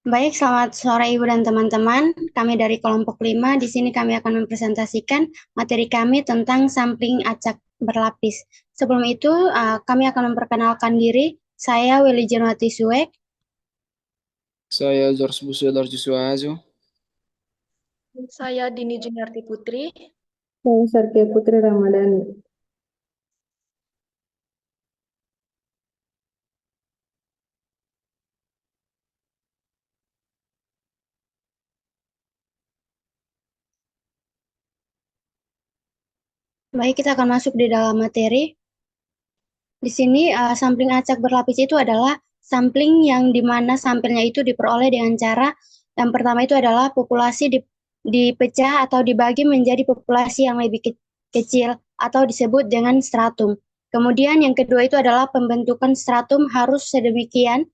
Baik, selamat sore Ibu dan teman-teman. Kami dari kelompok 5. Di sini kami akan mempresentasikan materi kami tentang sampling acak berlapis. Sebelum itu, kami akan memperkenalkan diri. Saya Willy Jenwati Suek. Saya George Busio Darjuswaju. Saya Dini Juniarti Putri. Saya Sarkia Putri Ramadhani. Baik, kita akan masuk di dalam materi. Di sini, sampling acak berlapis itu adalah sampling yang dimana sampelnya itu diperoleh dengan cara yang pertama itu adalah populasi dipecah atau dibagi menjadi populasi yang lebih kecil atau disebut dengan stratum. Kemudian yang kedua itu adalah pembentukan stratum harus sedemikian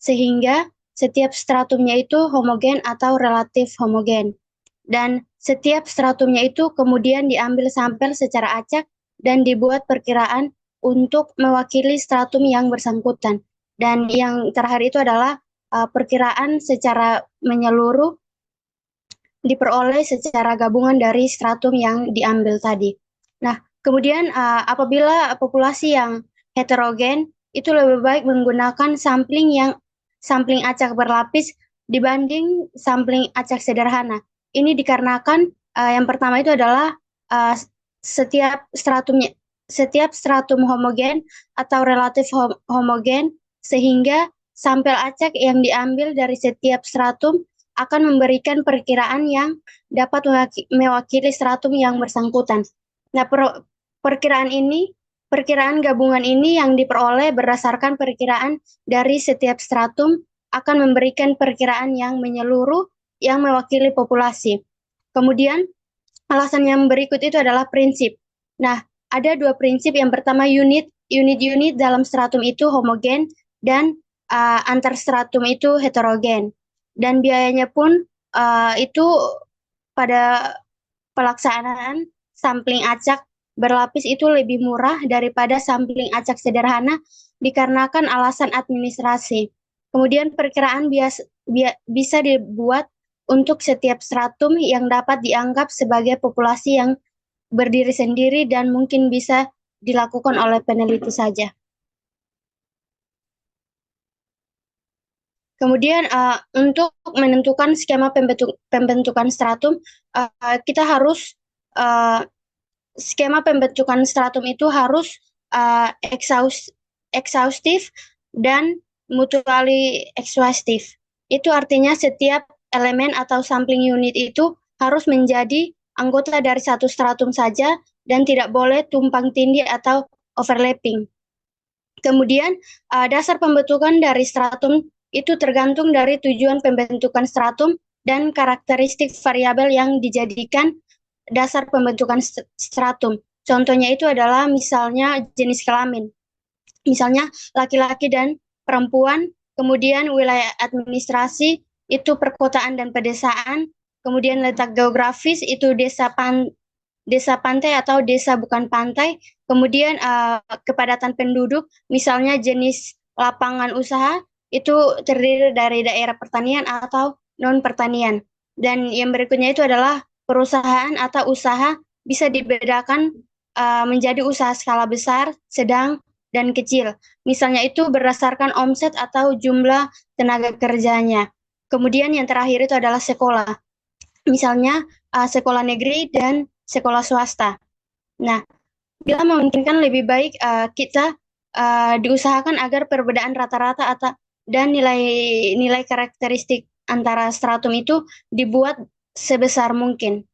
sehingga setiap stratumnya itu homogen atau relatif homogen. Dan setiap stratumnya itu kemudian diambil sampel secara acak dan dibuat perkiraan untuk mewakili stratum yang bersangkutan. Dan yang terakhir itu adalah perkiraan secara menyeluruh diperoleh secara gabungan dari stratum yang diambil tadi. Nah, kemudian apabila populasi yang heterogen itu lebih baik menggunakan sampling acak berlapis dibanding sampling acak sederhana. Ini dikarenakan yang pertama itu adalah uh, setiap stratum homogen atau relatif homogen sehingga sampel acak yang diambil dari setiap stratum akan memberikan perkiraan yang dapat mewakili stratum yang bersangkutan. Nah, perkiraan gabungan ini yang diperoleh berdasarkan perkiraan dari setiap stratum akan memberikan perkiraan yang menyeluruh yang mewakili populasi. Kemudian, alasan yang berikut itu adalah prinsip. Nah, ada dua prinsip. Yang pertama, unit-unit dalam stratum itu homogen dan antar stratum itu heterogen. Dan biayanya pun itu pada pelaksanaan sampling acak berlapis itu lebih murah daripada sampling acak sederhana dikarenakan alasan administrasi. Kemudian perkiraan bisa dibuat untuk setiap stratum yang dapat dianggap sebagai populasi yang berdiri sendiri dan mungkin bisa dilakukan oleh peneliti saja. Kemudian untuk menentukan skema pembentukan stratum, kita harus skema pembentukan stratum itu harus exhaustif dan mutually exhaustif. Itu artinya setiap elemen atau sampling unit itu harus menjadi anggota dari satu stratum saja dan tidak boleh tumpang tindih atau overlapping. Kemudian dasar pembentukan dari stratum itu tergantung dari tujuan pembentukan stratum dan karakteristik variabel yang dijadikan dasar pembentukan stratum. Contohnya itu adalah misalnya jenis kelamin. Misalnya laki-laki dan perempuan, kemudian wilayah administrasi itu perkotaan dan pedesaan, kemudian letak geografis itu desa pantai atau desa bukan pantai, kemudian kepadatan penduduk, misalnya jenis lapangan usaha itu terdiri dari daerah pertanian atau non pertanian. Dan yang berikutnya itu adalah perusahaan atau usaha bisa dibedakan menjadi usaha skala besar, sedang, dan kecil. Misalnya itu berdasarkan omset atau jumlah tenaga kerjanya. Kemudian yang terakhir itu adalah sekolah. Misalnya sekolah negeri dan sekolah swasta. Nah, bila memungkinkan lebih baik kita diusahakan agar perbedaan rata-rata dan nilai karakteristik antara stratum itu dibuat sebesar mungkin.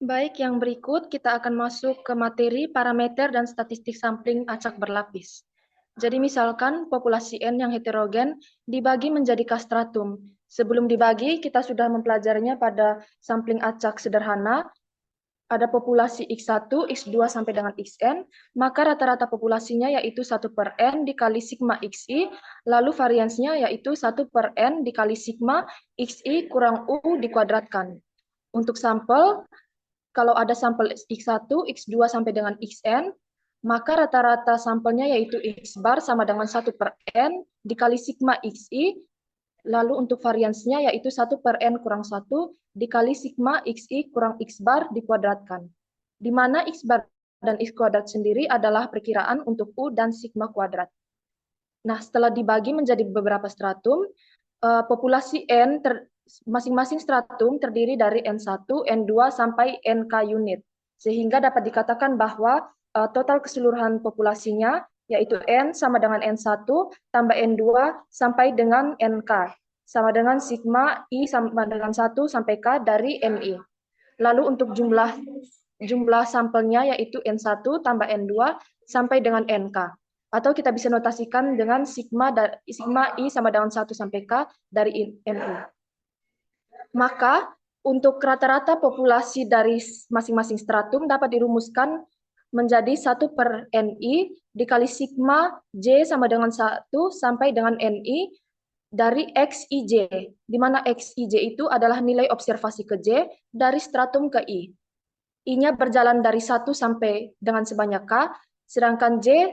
Baik, yang berikut kita akan masuk ke materi parameter dan statistik sampling acak berlapis. Jadi misalkan populasi N yang heterogen dibagi menjadi kastratum. Sebelum dibagi, kita sudah mempelajarinya pada sampling acak sederhana. Ada populasi X1, X2 sampai dengan Xn, maka rata-rata populasinya yaitu 1 per N dikali sigma XI, lalu variansinya yaitu 1 per N dikali sigma XI kurang U dikuadratkan. Untuk sampel, kalau ada sampel X1, X2 sampai dengan Xn, maka rata-rata sampelnya yaitu X bar sama dengan 1 per N dikali sigma XI, lalu untuk variansnya yaitu 1 per N kurang 1 dikali sigma XI kurang X bar dikuadratkan. Di mana X bar dan X kuadrat sendiri adalah perkiraan untuk U dan sigma kuadrat. Nah, setelah dibagi menjadi beberapa stratum, populasi N masing-masing stratum terdiri dari N1, N2, sampai NK unit. Sehingga dapat dikatakan bahwa total keseluruhan populasinya yaitu N sama dengan N1 tambah N2 sampai dengan NK, sama dengan sigma I sama dengan 1 sampai K dari NI. Lalu untuk jumlah sampelnya yaitu N1 tambah N2 sampai dengan NK. Atau kita bisa notasikan dengan sigma I sama dengan 1 sampai K dari NI. Maka untuk rata-rata populasi dari masing-masing stratum dapat dirumuskan menjadi 1 per NI dikali sigma J sama dengan 1 sampai dengan NI dari XIJ, di mana XIJ itu adalah nilai observasi ke J dari stratum ke I. I-nya berjalan dari 1 sampai dengan sebanyak K, sedangkan J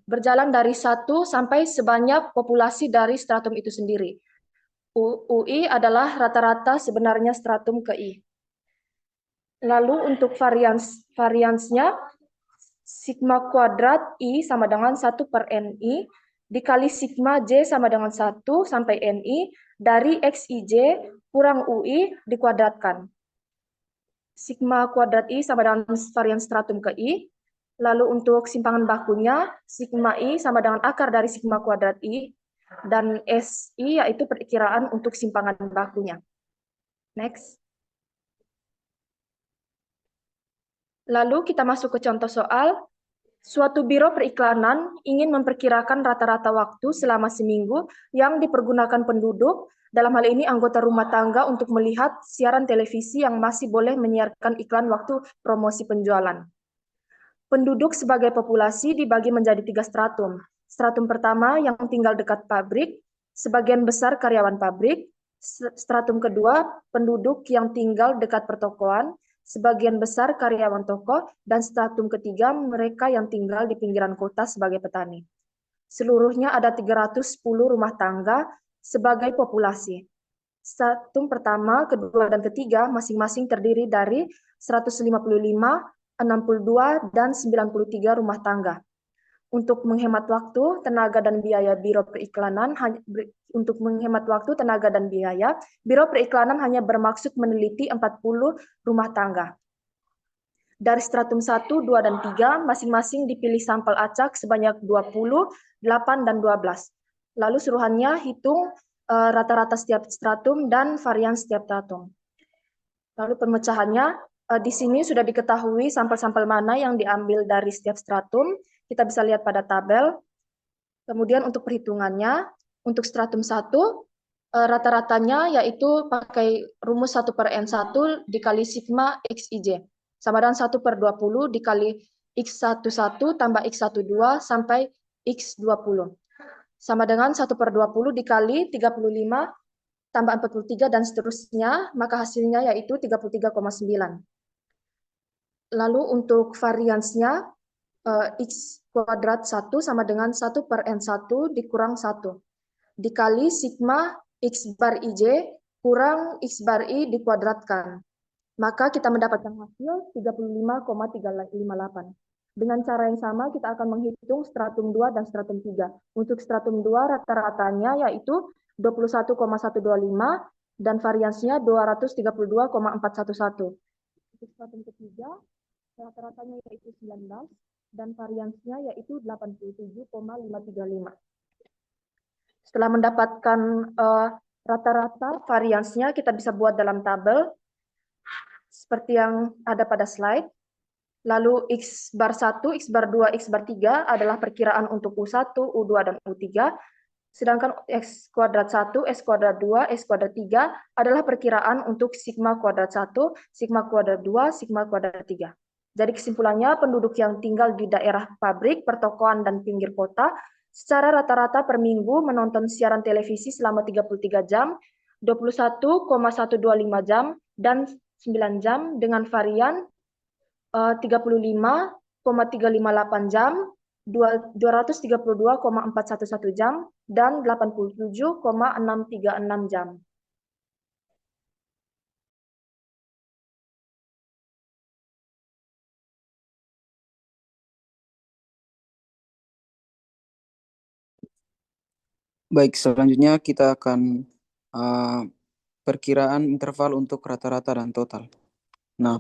berjalan dari 1 sampai sebanyak populasi dari stratum itu sendiri. UI adalah rata-rata sebenarnya stratum ke I. Lalu untuk variansnya, sigma kuadrat I sama dengan 1 per NI dikali sigma J sama dengan 1 sampai NI dari XIJ kurang UI dikuadratkan. Sigma kuadrat I sama dengan varians stratum ke I. Lalu untuk simpangan bakunya, sigma I sama dengan akar dari sigma kuadrat I, dan SI yaitu perkiraan untuk simpangan bakunya. Next. Lalu kita masuk ke contoh soal. Suatu biro periklanan ingin memperkirakan rata-rata waktu selama seminggu yang dipergunakan penduduk, dalam hal ini anggota rumah tangga, untuk melihat siaran televisi yang masih boleh menyiarkan iklan waktu promosi penjualan. Penduduk sebagai populasi dibagi menjadi 3 stratum. Stratum pertama yang tinggal dekat pabrik, sebagian besar karyawan pabrik. Stratum kedua, penduduk yang tinggal dekat pertokoan, sebagian besar karyawan toko, dan stratum ketiga, mereka yang tinggal di pinggiran kota sebagai petani. Seluruhnya ada 310 rumah tangga sebagai populasi. Stratum pertama, kedua, dan ketiga masing-masing terdiri dari 155, 62, dan 93 rumah tangga. Untuk menghemat waktu, tenaga, dan biaya Biro Periklanan, Biro Periklanan hanya bermaksud meneliti 40 rumah tangga. Dari stratum 1, 2, dan 3, masing-masing dipilih sampel acak sebanyak 20, 8, dan 12. Lalu suruhannya hitung rata-rata setiap stratum dan varian setiap stratum. Lalu pemecahannya, di sini sudah diketahui sampel-sampel mana yang diambil dari setiap stratum. Kita bisa lihat pada tabel. Kemudian untuk perhitungannya, untuk stratum 1, rata-ratanya yaitu pakai rumus 1 per N1 dikali sigma XIJ. Sama dengan 1 per 20 dikali X11 tambah X12 sampai X20. Sama dengan 1 per 20 dikali 35 tambah 43 dan seterusnya, maka hasilnya yaitu 33,9. Lalu untuk variansnya, X kuadrat 1 sama dengan 1 per N1 dikurang 1, dikali sigma X bar IJ kurang X bar I dikuadratkan. Maka kita mendapatkan hasil 35,358. Dengan cara yang sama, kita akan menghitung stratum 2 dan stratum 3. Untuk stratum 2, rata-ratanya yaitu 21,125 dan variansnya 232,411. Untuk stratum ketiga, rata-ratanya yaitu 19 dan variansnya yaitu 87,535. Setelah mendapatkan rata-rata variansnya, kita bisa buat dalam tabel seperti yang ada pada slide. Lalu X bar 1, X bar 2, X bar 3 adalah perkiraan untuk U1, U2, dan U3. Sedangkan X kuadrat 1, S kuadrat 2, S kuadrat 3 adalah perkiraan untuk sigma kuadrat 1, sigma kuadrat 2, sigma kuadrat 3. Jadi kesimpulannya, penduduk yang tinggal di daerah pabrik, pertokoan, dan pinggir kota secara rata-rata per minggu menonton siaran televisi selama 33 jam, 21,125 jam, dan 9 jam dengan varian 35, 232,358 jam, 232,411 jam, dan 87,636 jam. Baik, selanjutnya kita akan perkiraan interval untuk rata-rata dan total. Nah,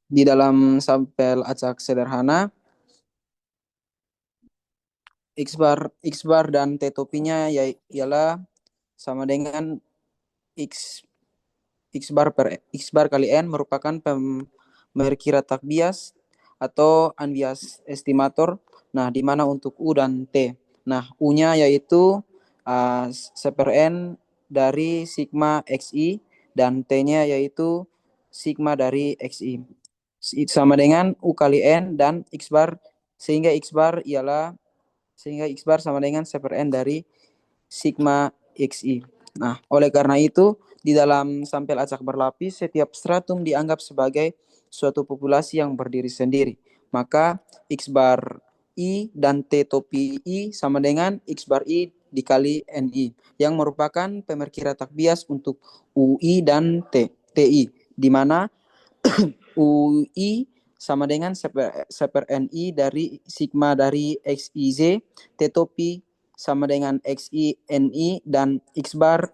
di dalam sampel acak sederhana, X bar dan T topinya ialah sama dengan X bar kali N merupakan pemerkira tak bias atau unbiased estimator. Nah, di mana untuk U dan T. Nah, U-nya yaitu C/N dari sigma XI dan T-nya yaitu sigma dari XI. Sama dengan U kali N dan X bar, sehingga X bar sama dengan C/N dari sigma XI. Nah, oleh karena itu, di dalam sampel acak berlapis, setiap stratum dianggap sebagai suatu populasi yang berdiri sendiri. Maka X bar I dan T topi I sama dengan X bar I dikali NI, yang merupakan pemerkira tak bias untuk UI dan TI, di mana UI sama dengan C/NI dari sigma dari XIZ, T topi sama dengan XI/NI, dan X bar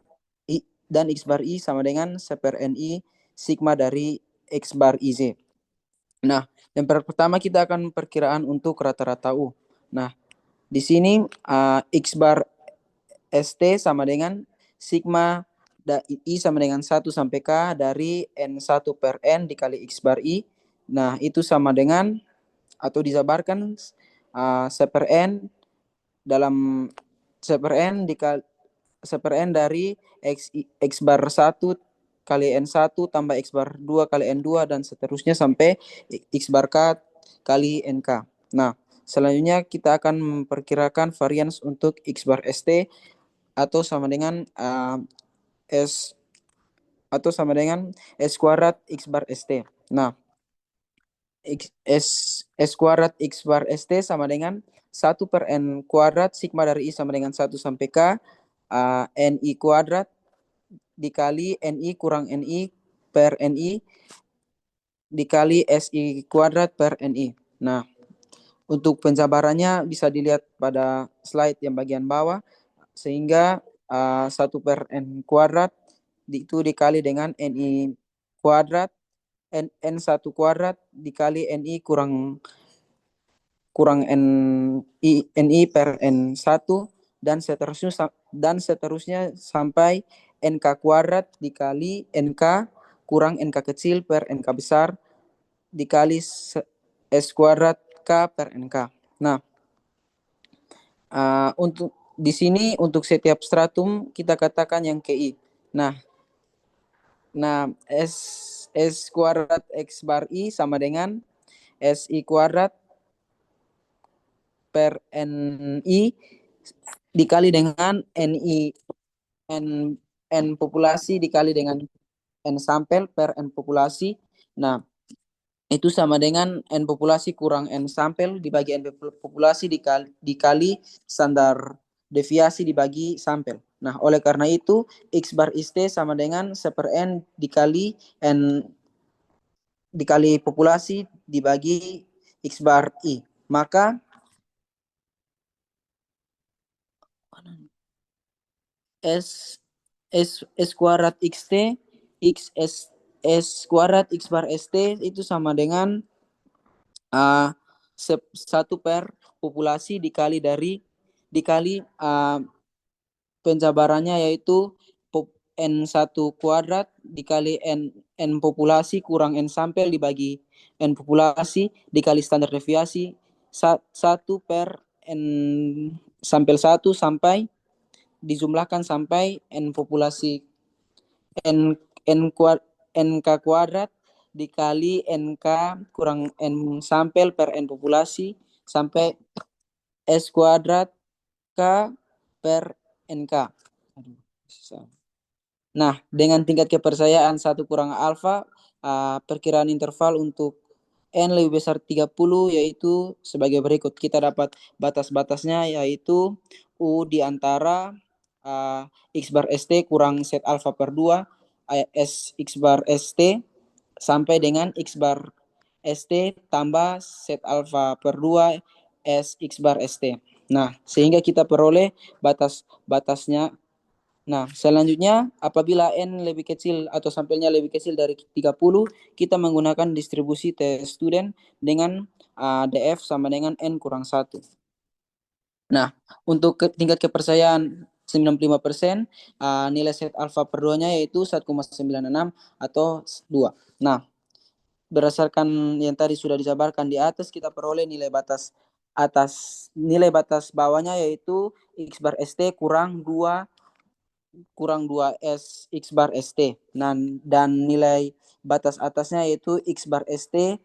I sama dengan C/NI sigma dari X bar IZ. Nah, yang pertama kita akan perkiraan untuk rata-rata U. Nah, di sini X bar ST sama dengan sigma I sama dengan 1 sampai K dari N1 per N dikali X bar I. Nah, itu sama dengan atau dijabarkan C/N dalam C/N dari X bar 1 kali N1 tambah X bar 2 kali N2 dan seterusnya sampai X bar K kali NK. Nah, selanjutnya kita akan memperkirakan varians untuk X bar ST atau sama dengan S kuadrat X bar ST. Nah, S kuadrat X bar ST sama dengan 1 per N kuadrat sigma dari I sama dengan 1 sampai K NI kuadrat dikali NI kurang NI per NI dikali SI kuadrat per NI. Nah, untuk penjabarannya bisa dilihat pada slide yang bagian bawah, sehingga 1 per N kuadrat itu dikali dengan NI kuadrat N1 kuadrat dikali NI kurang NI per N1 dan seterusnya sampai NK kuadrat dikali NK kurang NK kecil per NK besar dikali S kuadrat K per NK. Nah, untuk di sini untuk setiap stratum kita katakan yang KI. Nah, S kuadrat X bar I sama dengan SI kuadrat per NI dikali dengan N populasi dikali dengan N sampel per N populasi. Nah, itu sama dengan N populasi kurang N sampel dibagi N populasi dikali standar deviasi dibagi sampel. Nah, oleh karena itu X bar ST sama dengan C/N dikali N dikali populasi dibagi X bar I. Maka S kuadrat XT S kuadrat X bar ST itu sama dengan 1 per populasi dikali penjabarannya yaitu N1 kuadrat dikali N populasi kurang N sampel dibagi N populasi dikali standar deviasi 1 per N sampel 1 sampai dijumlahkan sampai N populasi NK kuadrat dikali NK kurang N sampel per N populasi sampai S kuadrat K per NK. Nah, dengan tingkat kepercayaan 1 kurang alfa, perkiraan interval untuk N lebih besar 30 yaitu sebagai berikut. Kita dapat batas-batasnya yaitu U di antara X bar ST kurang set alfa per 2 S X bar ST sampai dengan X bar ST tambah set alfa per 2 S X bar ST. Nah, sehingga kita peroleh batas-batasnya. Nah, selanjutnya apabila N lebih kecil atau sampelnya lebih kecil dari 30, kita menggunakan distribusi T student dengan DF sama dengan N kurang 1. Nah, untuk tingkat kepercayaan 95%, nilai set alfa per 2-nya yaitu 1,96 atau 2. Nah, berdasarkan yang tadi sudah dijabarkan di atas, kita peroleh nilai batas atas, nilai batas bawahnya yaitu X bar ST kurang 2 S X bar ST. Nah, dan nilai batas atasnya yaitu X bar ST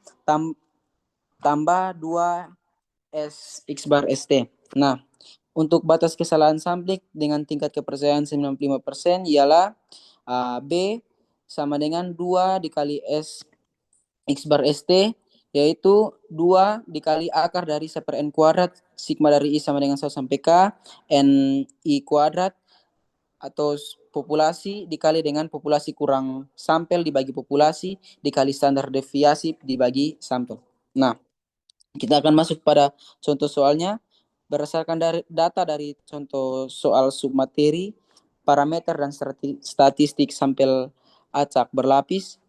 tambah 2 S X bar ST. Nah, untuk batas kesalahan sampling dengan tingkat kepercayaan 95% ialah B sama dengan 2 dikali S X bar ST, yaitu 2 dikali akar dari 1 per N kuadrat, sigma dari I sama dengan 1 sampai K, N I kuadrat, atau populasi dikali dengan populasi kurang sampel dibagi populasi dikali standar deviasi dibagi sampel. Nah, kita akan masuk pada contoh soalnya. Berdasarkan dari data dari contoh soal submateri, parameter dan statistik sampel acak berlapis,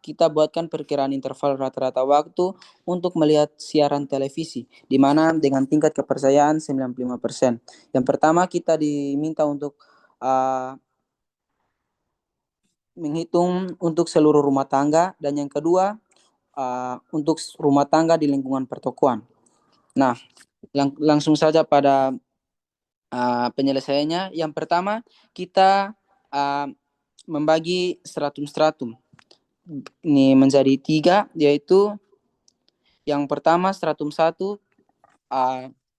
kita buatkan perkiraan interval rata-rata waktu untuk melihat siaran televisi, di mana dengan tingkat kepercayaan 95%. Yang pertama kita diminta untuk menghitung untuk seluruh rumah tangga, dan yang kedua untuk rumah tangga di lingkungan pertokoan. Nah, langsung saja pada penyelesaiannya. Yang pertama kita membagi stratum-stratum ini menjadi 3, yaitu yang pertama stratum 1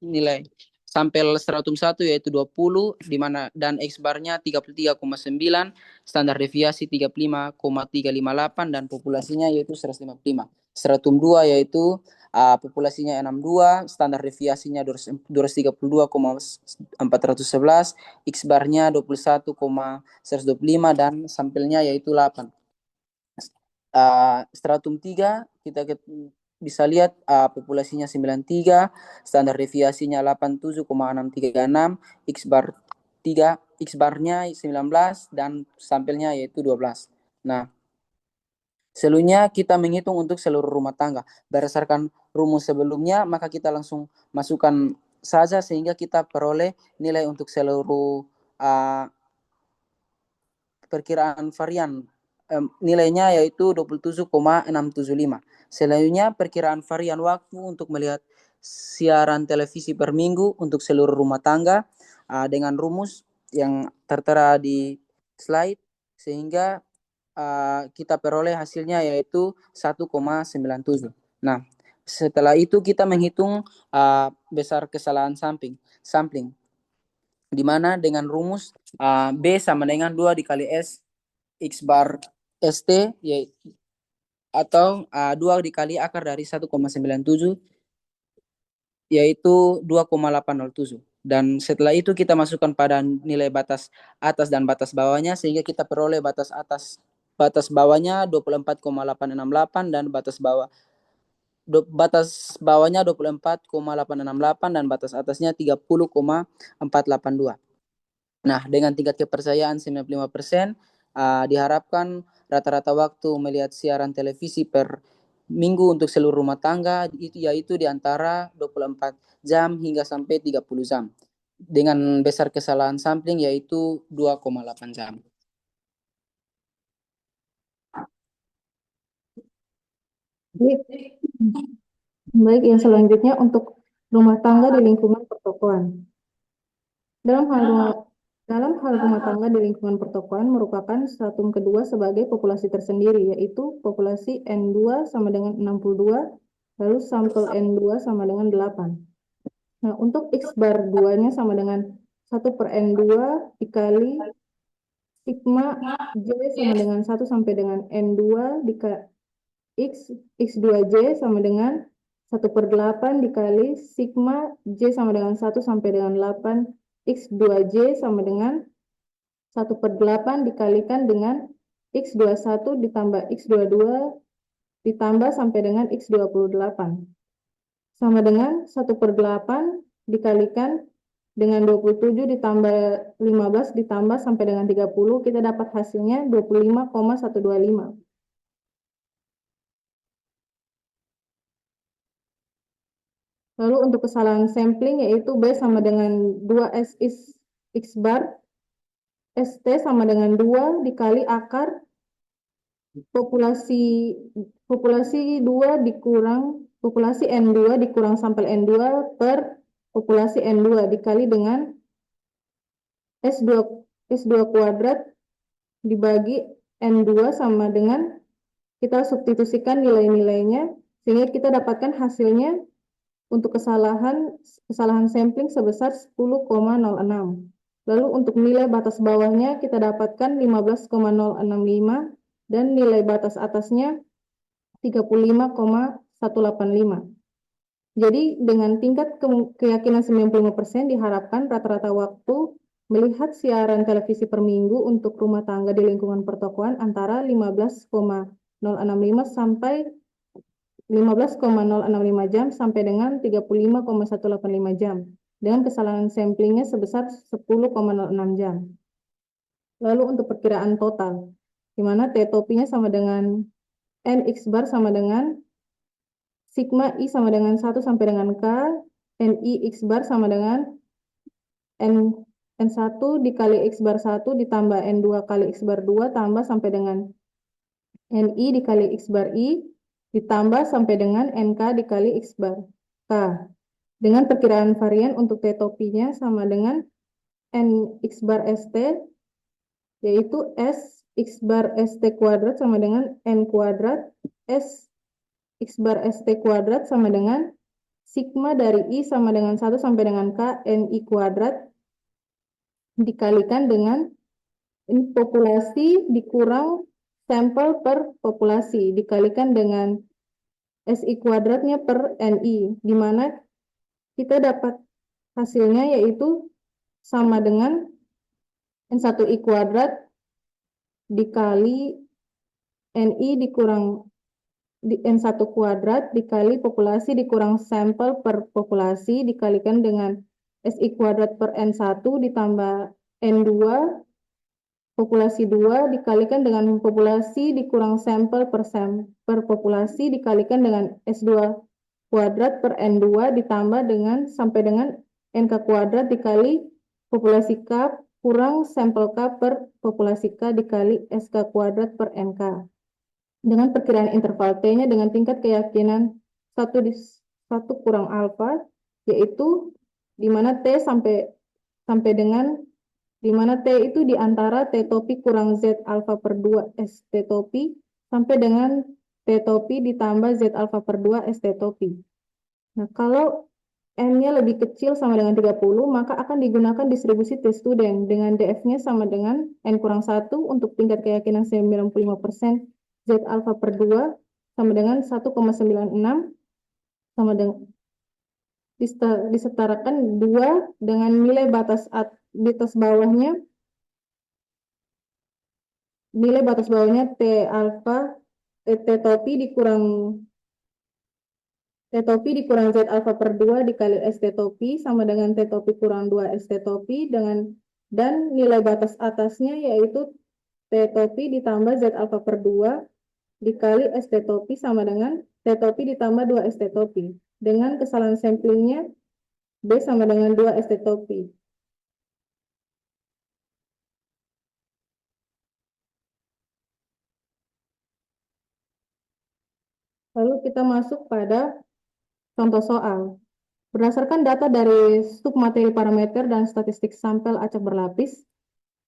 nilai sampel stratum 1 yaitu 20, di mana dan X barnya 33,9, standar deviasi 35,358 dan populasinya yaitu 155. Stratum 2 yaitu populasinya 62, standar deviasinya 232,411, X barnya 21,125 dan sampelnya yaitu 8. Stratum 3 kita bisa lihat populasinya 93, standar deviasinya 87,636, X bar 3, X barnya 19 dan sampelnya yaitu 12. Nah, selanjutnya kita menghitung untuk seluruh rumah tangga. Berdasarkan rumus sebelumnya, maka kita langsung masukkan saja sehingga kita peroleh nilai untuk seluruh perkiraan varian. Nilainya yaitu 27,675. Selanjutnya perkiraan varian waktu untuk melihat siaran televisi per minggu untuk seluruh rumah tangga dengan rumus yang tertera di slide, sehingga kita peroleh hasilnya yaitu 1,97. Nah, setelah itu kita menghitung besar kesalahan sampling, di mana dengan rumus B sama dengan 2 dikali S X bar ST atau 2 dikali akar dari 1,97 yaitu 2,807. Dan setelah itu kita masukkan pada nilai batas atas dan batas bawahnya, sehingga kita peroleh batas bawahnya 24,868 dan batas bawahnya 24,868 dan batas atasnya 30,482. Nah, dengan tingkat kepercayaan 95%, diharapkan rata-rata waktu melihat siaran televisi per minggu untuk seluruh rumah tangga yaitu di antara 24 jam hingga sampai 30 jam. Dengan besar kesalahan sampling yaitu 2,8 jam. Baik, yang selanjutnya untuk rumah tangga di lingkungan pertokoan. Dalam hal rumah tangga di lingkungan pertokoan merupakan stratum kedua sebagai populasi tersendiri, yaitu populasi N2 sama dengan 62, lalu sampel N2 sama dengan 8. Nah, untuk X bar 2-nya sama dengan 1 per N2 dikali sigma J sama dengan 1 sampai dengan N2 X2J sama dengan 1/8 dikali sigma J sama dengan 1 sampai dengan 8 X2J sama dengan 1/8 dikalikan dengan X21 ditambah X22 ditambah sampai dengan X28 sama dengan 1/8 dikalikan dengan 27 ditambah 15 ditambah sampai dengan 30, kita dapat hasilnya 25,125. Lalu untuk kesalahan sampling yaitu B sama dengan 2S X bar, ST sama dengan 2 dikali akar populasi 2 dikurang populasi N2 dikurang sampel N2 per populasi N2 dikali dengan S2 kuadrat dibagi N2 sama dengan kita substitusikan nilai-nilainya sehingga kita dapatkan hasilnya untuk kesalahan sampling sebesar 10,06. Lalu untuk nilai batas bawahnya kita dapatkan 15,065 dan nilai batas atasnya 35,185. Jadi dengan tingkat keyakinan 95% diharapkan rata-rata waktu melihat siaran televisi per minggu untuk rumah tangga di lingkungan pertokoan antara 15,065 sampai 15,065 jam sampai dengan 35,185 jam dengan kesalahan samplingnya sebesar 10,06 jam. Lalu untuk perkiraan total, di mana T topinya sama dengan NX bar sama dengan sigma I sama dengan 1 sampai dengan K, NI X bar sama dengan N1 dikali X bar 1 ditambah N2 kali X bar 2 tambah sampai dengan NI dikali X bar I ditambah sampai dengan NK dikali X bar K. Dengan perkiraan varian untuk T topinya sama dengan NX bar ST, yaitu S X bar ST kuadrat sama dengan N kuadrat, S X bar ST kuadrat sama dengan sigma dari I sama dengan 1 sampai dengan K NI kuadrat dikalikan dengan populasi dikurang sampel per populasi dikalikan dengan SI kuadratnya per NI, di mana kita dapat hasilnya yaitu sama dengan N1I kuadrat dikali NI dikurang N1 kuadrat dikali populasi dikurang sampel per populasi dikalikan dengan SI kuadrat per N1 ditambah N2 populasi 2 dikalikan dengan populasi dikurang sampel per populasi dikalikan dengan S2 kuadrat per N2 ditambah dengan sampai dengan NK kuadrat dikali populasi K kurang sampel K per populasi K dikali SK kuadrat per NK. Dengan perkiraan interval T-nya dengan tingkat keyakinan 1 kurang alfa, yaitu di mana T sampai dengan di mana T itu di antara T topi kurang Z alfa per 2 S T topi sampai dengan T topi ditambah Z alfa per 2 S T topi. Nah, kalau N-nya lebih kecil sama dengan 30, maka akan digunakan distribusi T student dengan DF-nya sama dengan N kurang 1 untuk tingkat keyakinan 95% Z alfa per 2 sama dengan 1,96 sama dengan disetarakan 2 dengan nilai batas bawahnya T alfa T topi dikurang Z alfa per 2 dikali S T topi sama dengan T topi kurang 2 S T topi dan nilai batas atasnya yaitu T topi ditambah Z alfa per 2 dikali S T topi sama dengan T topi ditambah 2 S T topi. Dengan kesalahan samplingnya B sama dengan 2 S T topi. Lalu kita masuk pada contoh soal. Berdasarkan data dari submateri parameter dan statistik sampel acak berlapis,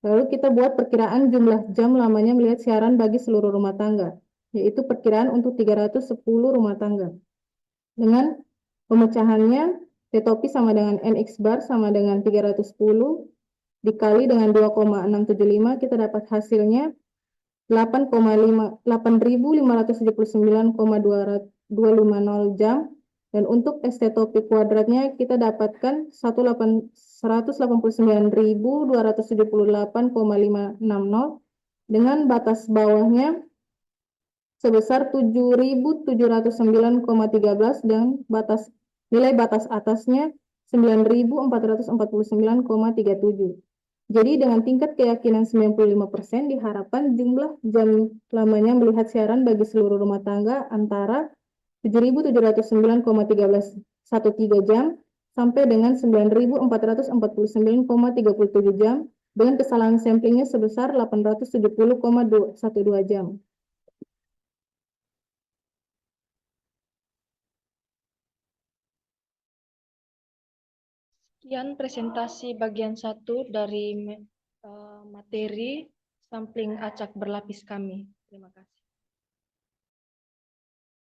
lalu kita buat perkiraan jumlah jam lamanya melihat siaran bagi seluruh rumah tangga, yaitu perkiraan untuk 310 rumah tangga. Dengan pemecahannya, T topi sama dengan NX bar sama dengan 310 dikali dengan 2,675, kita dapat hasilnya 8.579,250 jam. Dan untuk ST topik kuadratnya kita dapatkan 189.278,560 dengan batas bawahnya sebesar 7.709,13 dan nilai batas atasnya 9.449,37. Jadi dengan tingkat keyakinan 95% diharapkan jumlah jam lamanya melihat siaran bagi seluruh rumah tangga antara 7.709,13 jam sampai dengan 9.449,37 jam dengan kesalahan samplingnya sebesar 870,12 jam. Sekian presentasi bagian 1 dari materi sampling acak berlapis kami. Terima kasih.